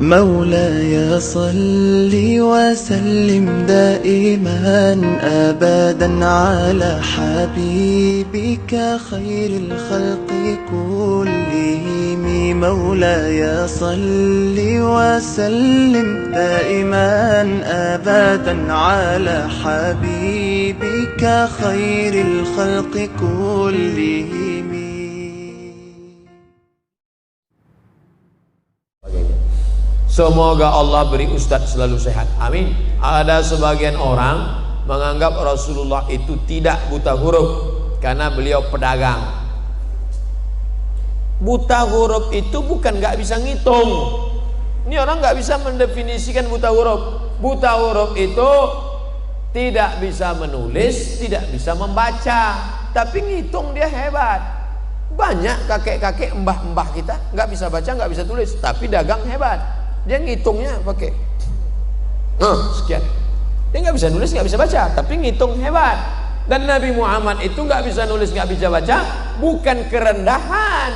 مولاي صل وسلم دائما أبدا على حبيبك خير الخلق كلهم. مولاي صل وسلم دائما أبدا على حبيبك خير الخلق كلهم. Semoga Allah beri Ustadz selalu sehat, amin. Ada sebagian orang menganggap Rasulullah itu tidak buta huruf karena beliau pedagang. Buta huruf itu bukan nggak bisa ngitung. Ini orang nggak bisa mendefinisikan buta huruf. Buta huruf itu tidak bisa menulis, tidak bisa membaca, tapi ngitung dia hebat. Banyak kakek-kakek, mbah-mbah kita nggak bisa baca, nggak bisa tulis, tapi dagang hebat. Dia ngitungnya pakai sekian. Dia nggak bisa nulis, nggak bisa baca, tapi ngitung hebat. Dan Nabi Muhammad itu nggak bisa nulis, nggak bisa baca, bukan kerendahan,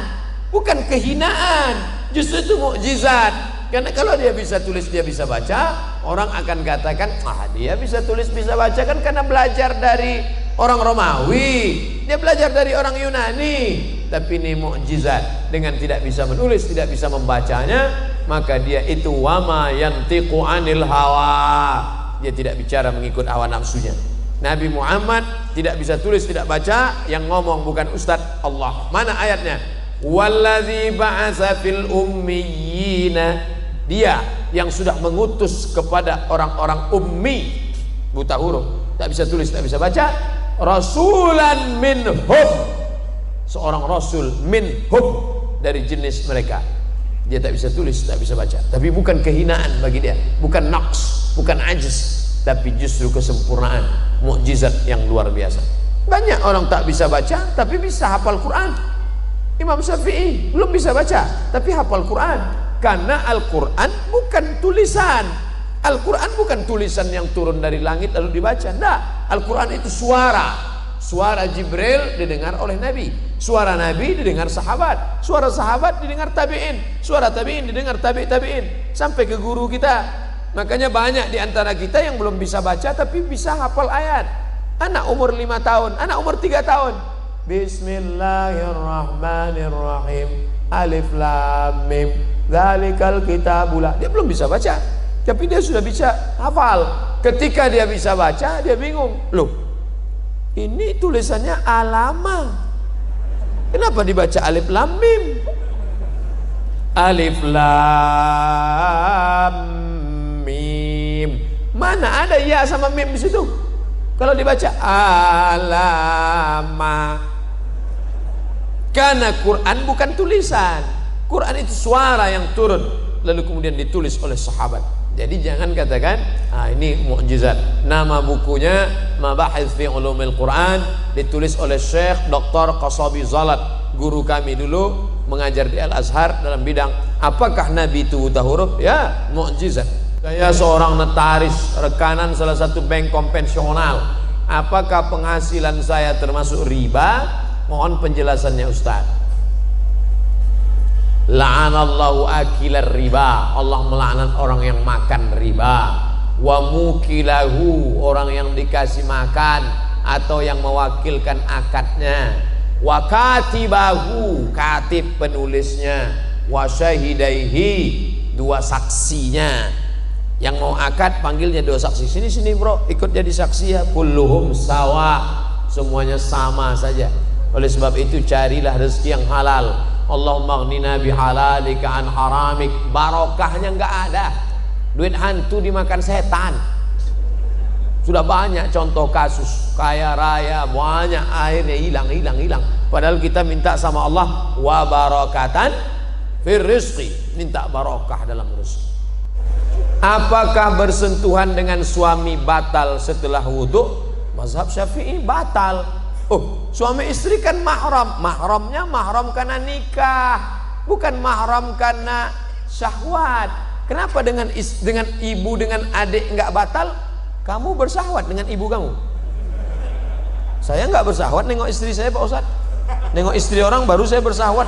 bukan kehinaan, justru itu mukjizat. Karena kalau dia bisa tulis, dia bisa baca, orang akan katakan, dia bisa tulis, bisa baca kan karena belajar dari orang Romawi, dia belajar dari orang Yunani. Tapi ini mukjizat, dengan tidak bisa menulis, tidak bisa membacanya, maka dia itu wama yantiqu anil hawa, dia tidak bicara mengikut hawa nafsunya. Nabi Muhammad tidak bisa tulis, tidak baca, yang ngomong bukan Ustadz, Allah. Mana ayatnya? Walladzi ba'atsa fil ummiyina, dia yang sudah mengutus kepada orang-orang ummi, buta huruf, tak bisa tulis, tak bisa baca, rasulan minhum, seorang rasul minhum, dari jenis mereka. Dia tak bisa tulis, tak bisa baca, tapi bukan kehinaan bagi dia, bukan naqs, bukan ajiz, tapi justru kesempurnaan, mukjizat yang luar biasa. Banyak orang tak bisa baca tapi bisa hafal Quran. Imam Syafi'i belum bisa baca tapi hafal Quran, karena Al-Quran bukan tulisan. Al-Quran bukan tulisan yang turun dari langit lalu dibaca. Enggak, Al-Quran itu suara. Suara Jibril didengar oleh Nabi, suara Nabi didengar sahabat, suara sahabat didengar tabi'in, suara tabi'in didengar tabi'in, sampai ke guru kita. Makanya banyak di antara kita yang belum bisa baca tapi bisa hafal ayat. Anak umur 5 tahun, anak umur 3 tahun, Bismillahirrahmanirrahim, Alif Lam Mim, Dzalikal Kitabul, dia belum bisa baca tapi dia sudah bisa hafal. Ketika dia bisa baca, dia bingung, loh ini tulisannya alama, kenapa dibaca alif lam mim? Alif lam mim, mana ada ya sama mim di situ? Kalau dibaca alama, karena Quran bukan tulisan. Quran itu suara yang turun lalu kemudian ditulis oleh sahabat. Jadi jangan katakan ini mukjizat. Nama bukunya Mabahith fi Ulumil Quran, ditulis oleh Syekh Dr. Qasabi Zalat, guru kami dulu mengajar di Al-Azhar dalam bidang apakah Nabi itu buta huruf? Ya, mukjizat. Saya seorang notaris, rekanan salah satu bank konvensional. Apakah penghasilan saya termasuk riba? Mohon penjelasannya Ustaz. La'anallahu akilar riba, Allah melaknat orang yang makan riba. Wa mukilahu, orang yang dikasih makan atau yang mewakilkan akadnya. Wa katibahu, katib penulisnya. Wa syahidaihi, 2 saksinya. Yang mau akad panggilnya 2 saksi. Sini bro, ikut jadi saksi ya. Kulluhum sawa, semuanya sama saja. Oleh sebab itu carilah rezeki yang halal. Allahumma aghnina bihalalika an haramik, barokahnya nggak ada. Duit hantu dimakan setan. Sudah banyak contoh kasus kaya raya banyak akhirnya hilang. Padahal kita minta sama Allah wa barakatan fir rizqi, minta barokah dalam rezeki. Apakah bersentuhan dengan suami batal setelah wudhu? Mazhab Syafi'i batal. Oh, suami istri kan mahram. Mahramnya mahram karena nikah, bukan mahram karena syahwat. Kenapa dengan ibu dengan adik nggak batal? Kamu bersahwat dengan ibu kamu. Saya nggak bersahwat nengok istri saya Pak Ustadz. Nengok istri orang baru saya bersahwat.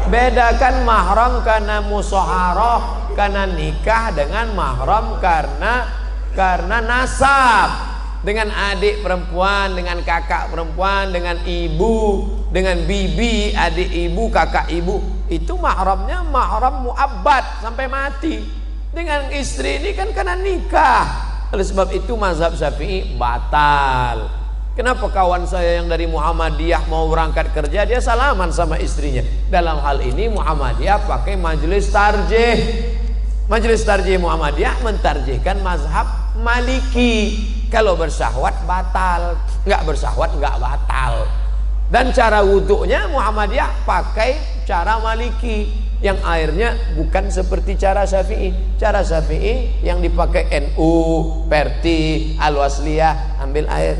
Bedakan mahram karena musyawarah, karena nikah, dengan mahram karena nasab. Dengan adik perempuan, dengan kakak perempuan, dengan ibu, dengan bibi, adik ibu, kakak ibu, itu mahramnya mahram muabbad sampai mati. Dengan istri ini kan karena nikah. Oleh sebab itu mazhab Syafi'i batal. Kenapa kawan saya yang dari Muhammadiyah mau berangkat kerja, dia salaman sama istrinya? Dalam hal ini Muhammadiyah pakai majelis tarjih. Majelis tarjih Muhammadiyah mentarjihkan mazhab Maliki. Kalau bersahwat batal, nggak bersahwat nggak batal. Dan cara wuduknya Muhammadiyah pakai cara Maliki, yang airnya bukan seperti cara Syafi'i. Cara Syafi'i yang dipakai NU, Perti, Al-Wasliyah, ambil air.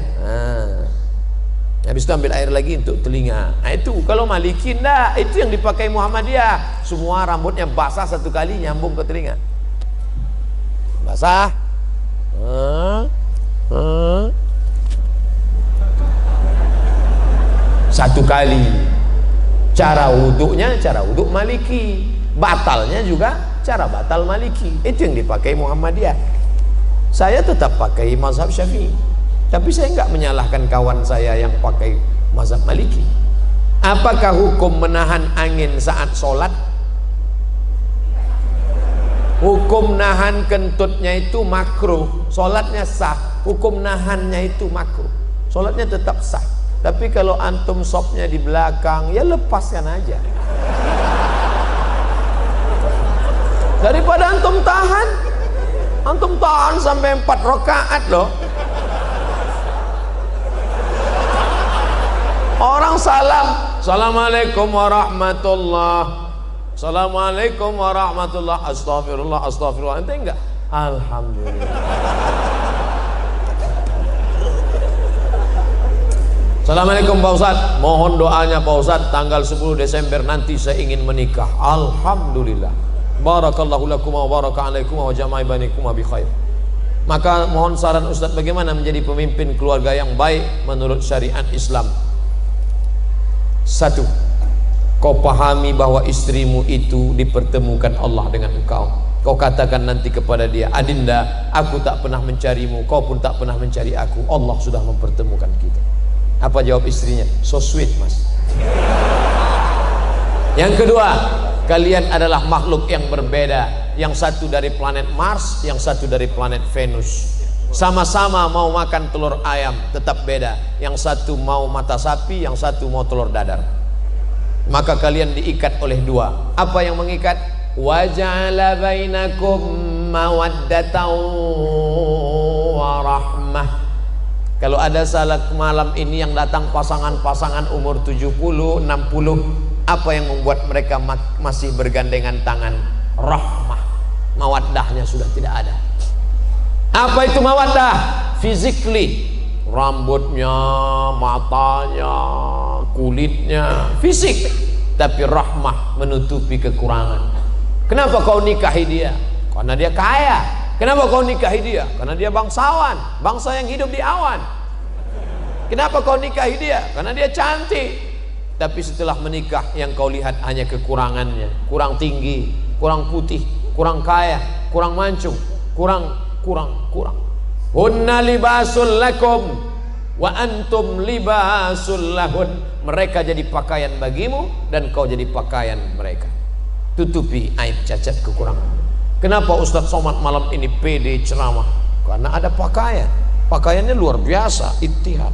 Habis itu ambil air lagi untuk telinga. Nah itu kalau Maliki enggak, itu yang dipakai Muhammadiyah. Semua rambutnya basah satu kali nyambung ke telinga. Basah. Satu kali. Cara wuduknya cara wuduk Maliki, batalnya juga cara batal Maliki. Itu yang dipakai Muhammadiyah. Saya tetap pakai mazhab Syafi'i, tapi saya enggak menyalahkan kawan saya yang pakai mazhab Maliki. Apakah hukum menahan angin saat sholat? Hukum nahan kentutnya itu makruh, sholatnya sah. Hukum nahannya itu makruh, sholatnya tetap sah. Tapi kalau antum sopnya di belakang, ya lepaskan aja. Daripada antum tahan sampai 4 rakaat loh. Orang salam, assalamualaikum warahmatullah, assalamualaikum warahmatullah, astagfirullah, astagfirullah. Ente enggak? Alhamdulillah. Assalamualaikum Pak Ustadz, mohon doanya Pak Ustadz, tanggal 10 Desember nanti saya ingin menikah. Alhamdulillah. Barakallahu lakum wa baraka alaikum wa jama'i bainakum bi khair. Maka mohon saran Ustadz bagaimana menjadi pemimpin keluarga yang baik menurut syariat Islam. 1. Kau pahami bahwa istrimu itu dipertemukan Allah dengan engkau. Kau katakan nanti kepada dia, Adinda, aku tak pernah mencarimu, kau pun tak pernah mencari aku. Allah sudah mempertemukan kita. Apa jawab istrinya? So sweet mas. Yang kedua, kalian adalah makhluk yang berbeda. Yang satu dari planet Mars, yang satu dari planet Venus. Sama-sama mau makan telur ayam, tetap beda. Yang satu mau mata sapi, yang satu mau telur dadar. Maka kalian diikat oleh dua. Apa yang mengikat? Wa ja'ala bainakum mawaddatan wa rahmah. Kalau ada salat malam ini yang datang pasangan-pasangan umur 70, 60, apa yang membuat mereka masih bergandengan tangan? Rahmah. Mawaddahnya sudah tidak ada. Apa itu mawaddah? Physically, rambutnya, matanya, kulitnya, fisik. Tapi rahmah menutupi kekurangan. Kenapa kau nikahi dia? Karena dia kaya. Kenapa kau nikahi dia? Karena dia bangsawan, bangsa yang hidup di awan. Kenapa kau nikahi dia? Karena dia cantik. Tapi setelah menikah yang kau lihat hanya kekurangannya. Kurang tinggi, kurang putih, kurang kaya, kurang mancung, kurang. Hunna libasul lakum wa antum libasul lahun. Mereka jadi pakaian bagimu dan kau jadi pakaian mereka. Tutupi aib cacat kekurangan. Kenapa Ustadz Somad malam ini pede ceramah? Karena ada pakaian. Pakaiannya luar biasa, Ittihad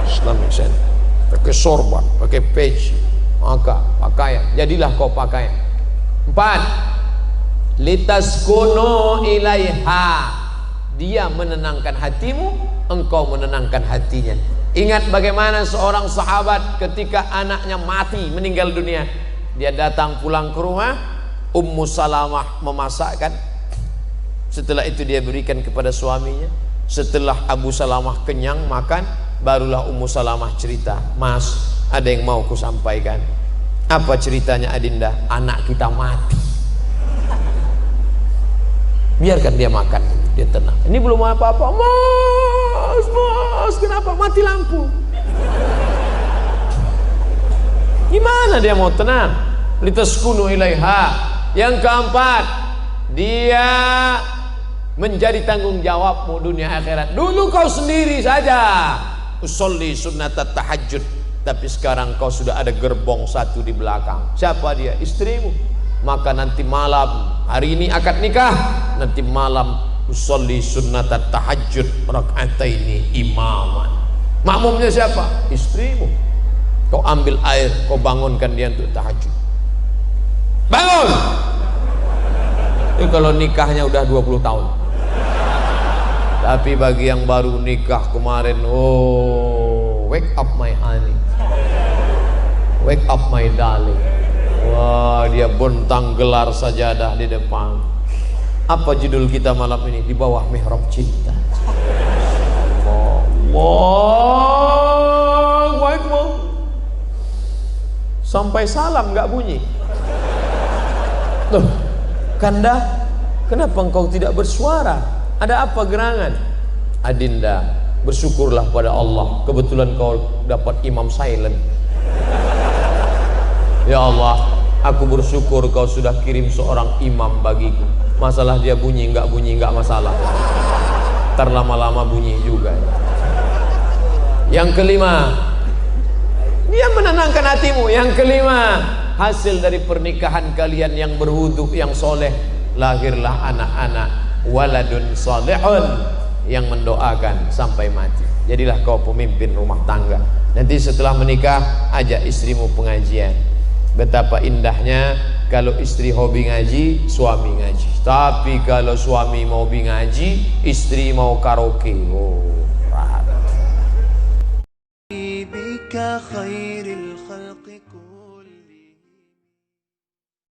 Islamic Center. Pakai sorban, pakai peci, maka pakaian. Jadilah kau pakaian. 4. Litaskunu ilaiha. Dia menenangkan hatimu, engkau menenangkan hatinya. Ingat bagaimana seorang sahabat ketika anaknya mati, meninggal dunia. Dia datang pulang ke rumah, Ummu Salamah memasakkan. Setelah itu dia berikan kepada suaminya. Setelah Abu Salamah kenyang makan, barulah Ummu Salamah cerita, Mas, ada yang mau ku sampaikan. Apa ceritanya Adinda? Anak kita mati. Biarkan dia makan, dia tenang. Ini belum apa-apa. Mas, kenapa mati lampu? Gimana dia mau tenang? Litaskunu ilaiha. Yang keempat, dia menjadi tanggung jawabmu dunia akhirat. Dulu kau sendiri saja usolli sunnatat tahajud, tapi sekarang kau sudah ada gerbong satu di belakang. Siapa dia? Istrimu. Maka nanti malam, hari ini akad nikah, nanti malam usolli sunnatat tahajud rakaataini imaman. Makmumnya siapa? Istrimu. Kau ambil air, kau bangunkan dia untuk tahajud. Bangun. Itu kalau nikahnya udah 20 tahun. Tapi bagi yang baru nikah kemarin, oh, wake up my honey, wake up my darling. Wah, dia bentang gelar sajadah di depan. Apa judul kita malam ini? Di bawah mihrab cinta. Allahu Akbar. Sampai salam nggak bunyi. Loh, Kanda, kenapa engkau tidak bersuara? Ada apa gerangan? Adinda, bersyukurlah pada Allah, kebetulan kau dapat imam silent. Ya Allah, aku bersyukur kau sudah kirim seorang imam bagiku. Masalah dia bunyi nggak masalah. Terlama-lama bunyi juga. Yang kelima, dia menenangkan hatimu. Yang kelima, hasil dari pernikahan kalian yang berwudu, yang soleh, lahirlah anak-anak waladun salihun yang mendoakan sampai mati. Jadilah kau pemimpin rumah tangga. Nanti setelah menikah, ajak istrimu pengajian. Betapa indahnya kalau istri hobi ngaji, suami ngaji. Tapi kalau suami mau ngaji, istri mau karaoke. Oh, بك خير